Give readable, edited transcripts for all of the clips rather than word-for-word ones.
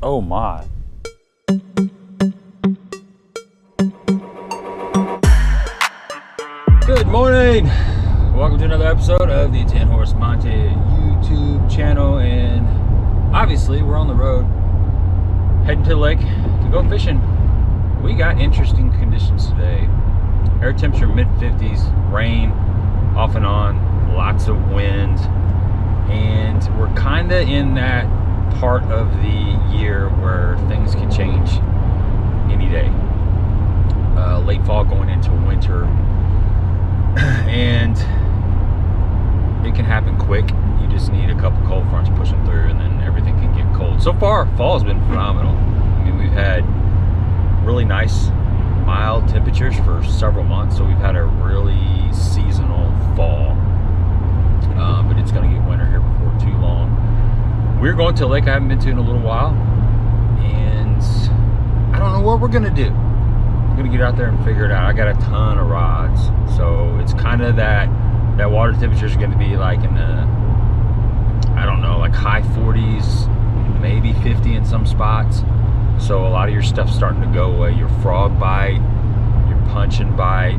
Oh my. Good morning. Welcome to another episode of the 10 Horse Monte YouTube channel. And obviously we're on the road heading to the lake to go fishing. We got interesting conditions today. Air temperature mid-50s, rain off and on, lots of wind, and we're kind of in that part of the year where things can change any day. Late fall going into winter, and it can happen quick. You just need a couple cold fronts pushing through and then everything can get cold. So far, fall has been phenomenal. I mean, we've had really nice mild temperatures for several months, so we've had a really seasonal fall, but it's going to get winter here before too long. We're going to a lake I haven't been to in a little while, and I don't know what we're going to do. I'm going to get out there and figure it out. I got a ton of rods, so it's kind of that water temperature is going to be like in the, I don't know, like high 40s, maybe 50 in some spots. So a lot of your stuff's starting to go away. Your frog bite, your punch and bite,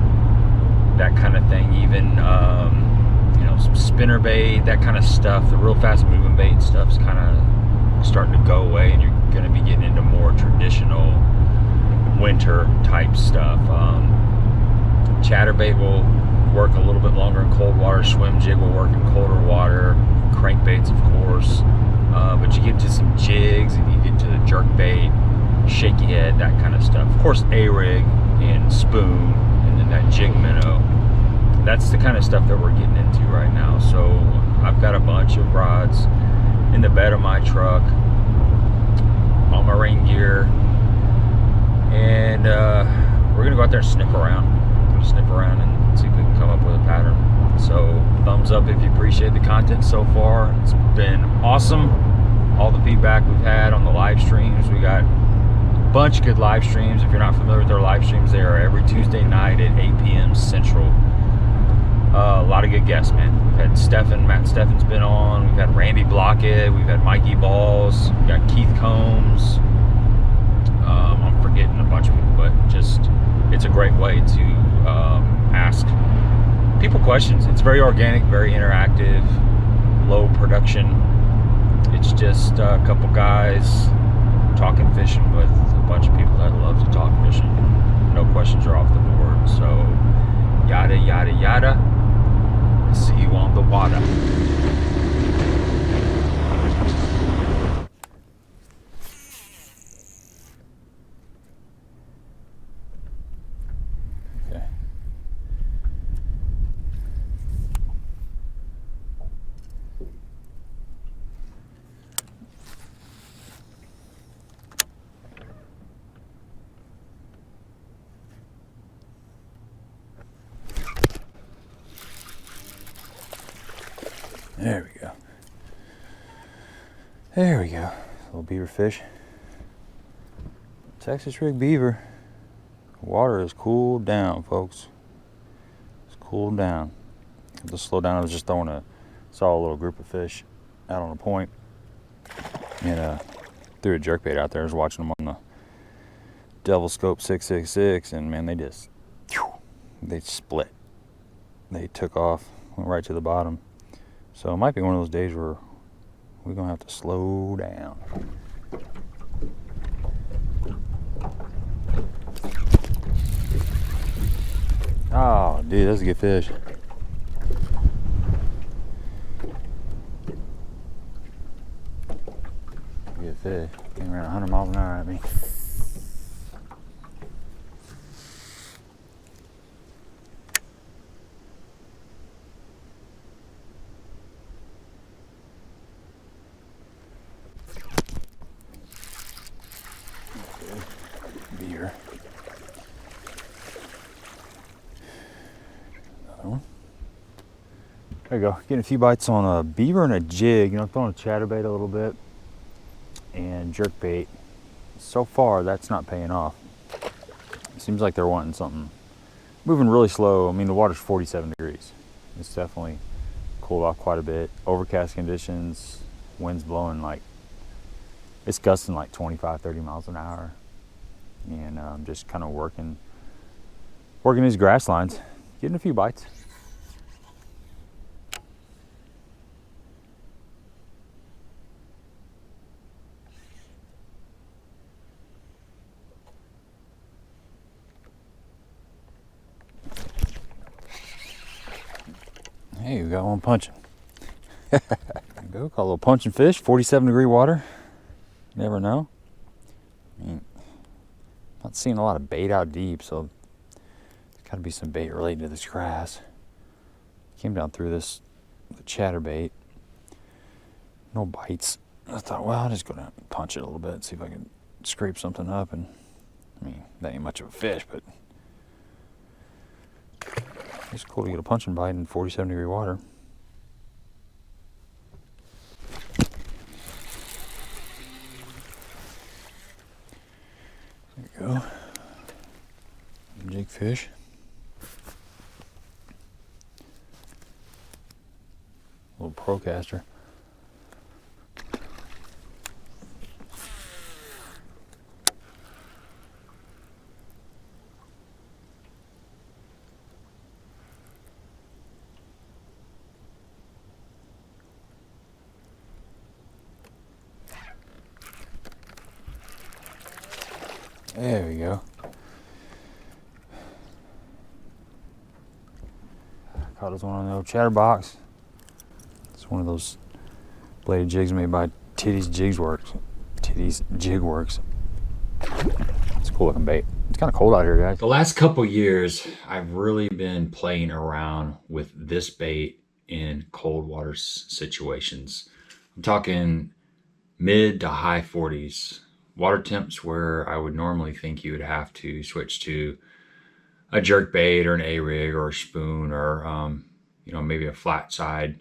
that kind of thing. Even you know, some spinner bait, that kind of stuff. The real fast moving bait stuff's kind of starting to go away, and you're going to be getting into more traditional winter type stuff. Chatterbait will work a little bit longer in cold water. Swim jig will work in colder water. Crankbaits, of course. But you get to some jigs, and you get to the jerkbait, shakeyhead, that kind of stuff. Of course, A-rig and spoon, and then that jig minnow. That's the kind of stuff that we're getting into right now. So I've got a bunch of rods in the bed of my truck, all my rain gear, and we're gonna go out there and sniff around. We're gonna sniff around and see if we can come up with a pattern. So thumbs up if you appreciate the content so far. It's been awesome. All the feedback we've had on the live streams. We got a bunch of good live streams. If you're not familiar with our live streams, they are every Tuesday night at 8 p.m. Central. A lot of good guests, man. We've had Matt Steffen's been on. We've had Randy Blockhead. We've had Mikey Balls. We've got Keith Combs. I'm forgetting a bunch of people, but just, it's a great way to ask people questions. It's very organic, very interactive, low production. It's just a couple guys talking fishing with a bunch of people that love to talk fishing. No questions are off the board. So yada yada yada. See you on the water. Okay. There we go. There we go. Little beaver fish. Texas rig beaver. Water is cooled down, folks. It's cooled down. I had to slow down. I was just saw a little group of fish out on a point, and threw a jerkbait out there. I was watching them on the Devil Scope 666, and man, they split. They took off, went right to the bottom. So it might be one of those days where we're going to have to slow down. Oh, dude, that's a good fish. Good fish. Came around 100 miles an hour at me. Beaver. Another one. There you go. Getting a few bites on a beaver and a jig. You know, throwing a chatterbait a little bit and jerkbait. So far, that's not paying off. It seems like they're wanting something moving really slow. I mean, the water's 47 degrees. It's definitely cooled off quite a bit. Overcast conditions, winds blowing like It's gusting like 25-30 miles an hour, and just kind of working these grass lines, getting a few bites. Hey, we got one punching. There you go, caught a little punching fish, 47-degree water. Never know. I mean, not seeing a lot of bait out deep, so there's got to be some bait related to this grass. Came down through this with a chatterbait. No bites. I thought, well, I'll just go down and punch it a little bit, see if I can scrape something up. And I mean, that ain't much of a fish, but it's cool to get a punching bite in 47-degree water. There you go. Jig fish. Little procaster. There we go. Caught us one on the old chatterbox. It's one of those bladed jigs made by Titty's Jigs Works. Titty's Jig Works. It's a cool looking bait. It's kind of cold out here, guys. The last couple years, I've really been playing around with this bait in cold water situations. I'm talking mid to high 40s. Water temps where I would normally think you would have to switch to a jerkbait or an A-rig or a spoon or, you know, maybe a flat side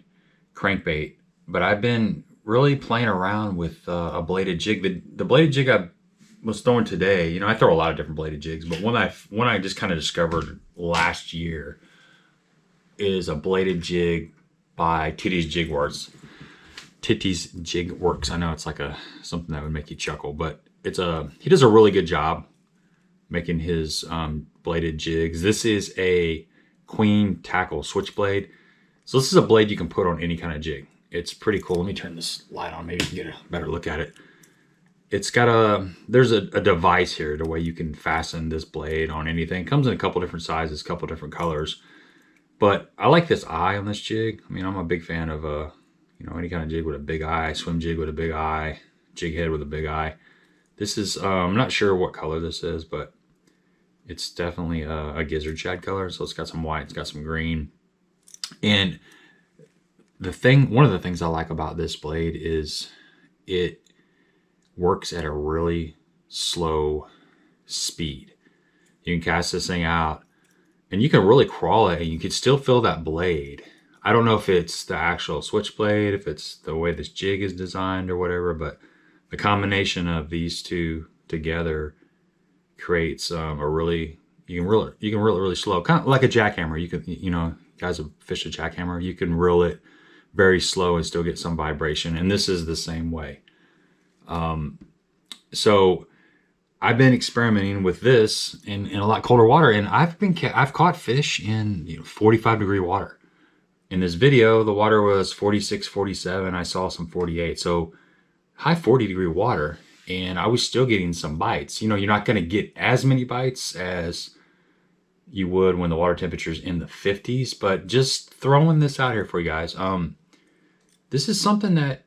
crankbait. But I've been really playing around with a bladed jig. The bladed jig I was throwing today, you know, I throw a lot of different bladed jigs, but one I just kind of discovered last year is a bladed jig by Titty's Jig Works. Titty's Jig Works. I know it's like something that would make you chuckle, but he does a really good job making his bladed jigs. This is a queen tackle switchblade. So this is a blade you can put on any kind of jig. It's pretty cool. Let me turn this light on, maybe you can get a better look at it. It's got there's a device here the way you can fasten this blade on anything. It comes in a couple different sizes, a couple different colors. But I like this eye on this jig. I mean, I'm a big fan of you know, any kind of jig with a big eye, swim jig with a big eye, jig head with a big eye. This is, I'm not sure what color this is, but it's definitely a gizzard shad color. So it's got some white, it's got some green. And one of the things I like about this blade is it works at a really slow speed. You can cast this thing out and you can really crawl it and you can still feel that blade. I don't know if it's the actual switchblade, if it's the way this jig is designed or whatever, but the combination of these two together creates you can reel it really slow, kind of like a jackhammer. You can, you know, guys have fished a jackhammer, you can reel it very slow and still get some vibration, and this is the same way. So I've been experimenting with this in a lot colder water, and I've caught fish in 45-degree water. In this video, the water was 46, 47. I saw some 48. So high 40-degree water, and I was still getting some bites. You know, you're not going to get as many bites as you would when the water temperature's in the 50s, but just throwing this out here for you guys. This is something that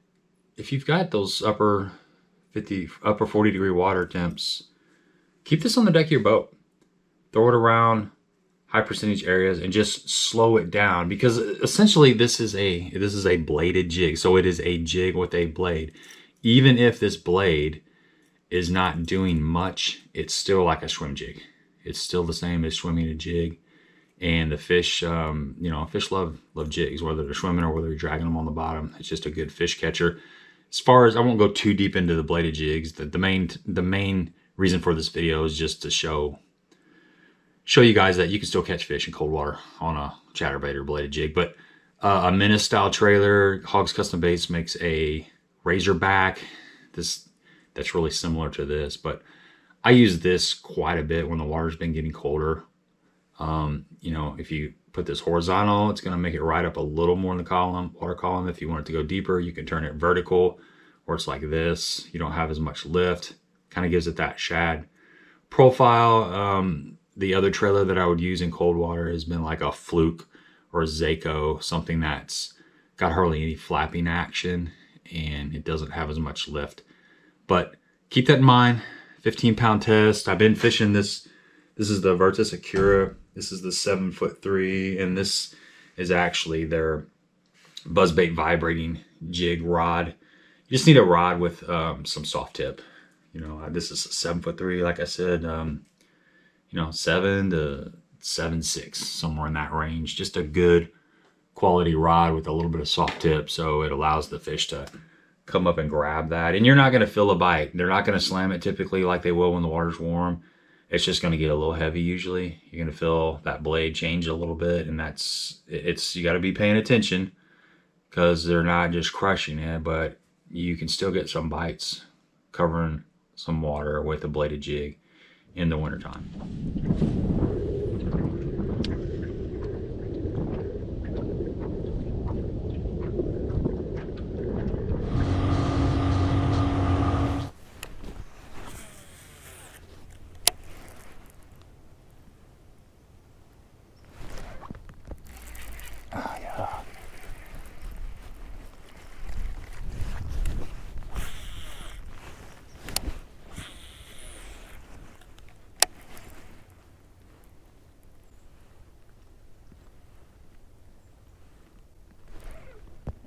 if you've got those upper 40-degree water temps, keep this on the deck of your boat. Throw it around high percentage areas and just slow it down, because essentially this is a bladed jig. So it is a jig with a blade. Even if this blade is not doing much, it's still like a swim jig. It's still the same as swimming a jig. And the fish, fish love jigs, whether they're swimming or whether you're dragging them on the bottom. It's just a good fish catcher. As far as, I won't go too deep into the bladed jigs. The main reason for this video is just to show you guys that you can still catch fish in cold water on a chatterbait or bladed jig. But a Menace style trailer, Hawgz Custom Baits makes a Razorback. That that's really similar to this, but I use this quite a bit when the water's been getting colder. You know, if you put this horizontal, it's going to make it ride up a little more in the column, water column. If you want it to go deeper, you can turn it vertical, where it's like this. You don't have as much lift. Kind of gives it that shad profile. The other trailer that I would use in cold water has been like a Fluke or a Zaco, something that's got hardly any flapping action and it doesn't have as much lift. But keep that in mind. 15-pound test. I've been fishing this. This is the Virtus Acura. This is the 7'3", and this is actually their buzzbait vibrating jig rod. You just need a rod with some soft tip. You know, this is a 7'3", like I said. You know, 7 to 7.6, somewhere in that range. Just a good quality rod with a little bit of soft tip, so it allows the fish to come up and grab that. And you're not going to feel a bite. They're not going to slam it typically like they will when the water's warm. It's just going to get a little heavy usually. You're going to feel that blade change a little bit, and you got to be paying attention because they're not just crushing it, but you can still get some bites covering some water with a bladed jig in the wintertime.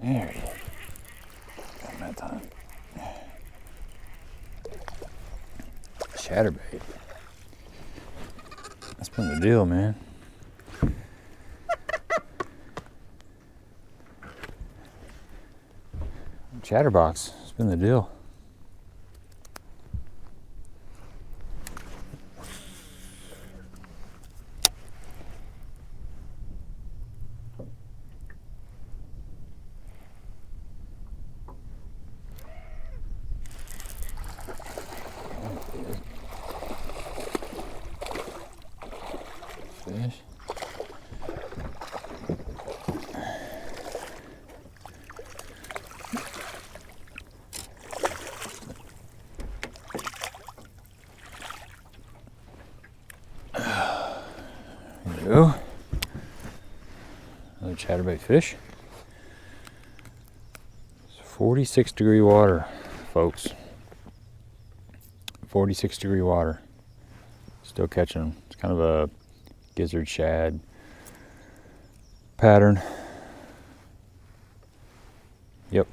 There he is. Got that time. Chatterbait. That's been the deal, man. Chatterbox. It's been the deal. Fish. There we go. Another chatterbait fish. It's 46-degree water, folks. 46-degree water. Still catching them. It's kind of a gizzard shad pattern. Yep.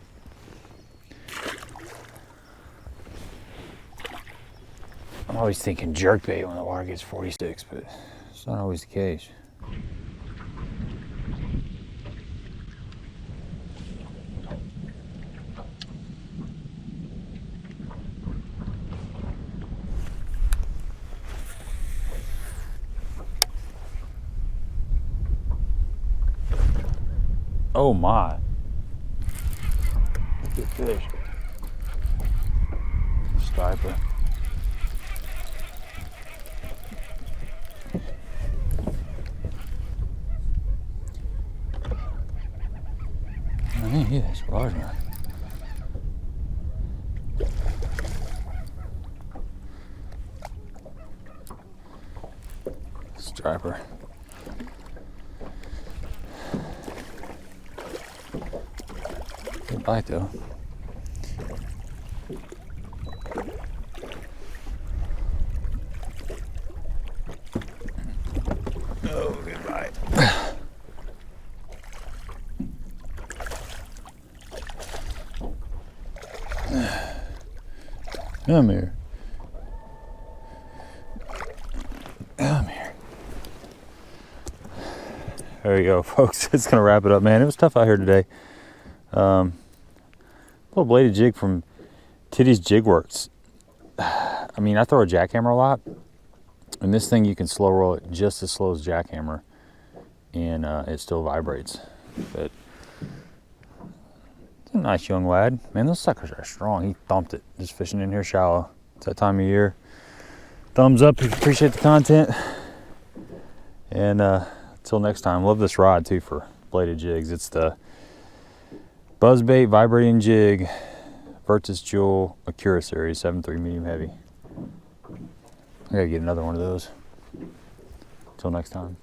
I'm always thinking jerkbait when the water gets 46, but it's not always the case. Oh my. Good fish. Striper. I think he is large man. Striper. Good bite though. Oh, good bite. Come here. Come here. There you go, folks. It's gonna wrap it up, man. It was tough out here today. Little bladed jig from Titty's Jig Works. I mean, I throw a jackhammer a lot, and this thing you can slow roll it just as slow as jackhammer, and it still vibrates. But It's a nice young lad. Man, those suckers are strong. He thumped it just fishing in here shallow. It's that time of year. Thumbs up if you appreciate the content. And until next time, love this rod too for bladed jigs. It's the Buzzbait Vibrating Jig Virtus Jewel Acura Series 7.3 medium heavy. I gotta get another one of those. Until next time.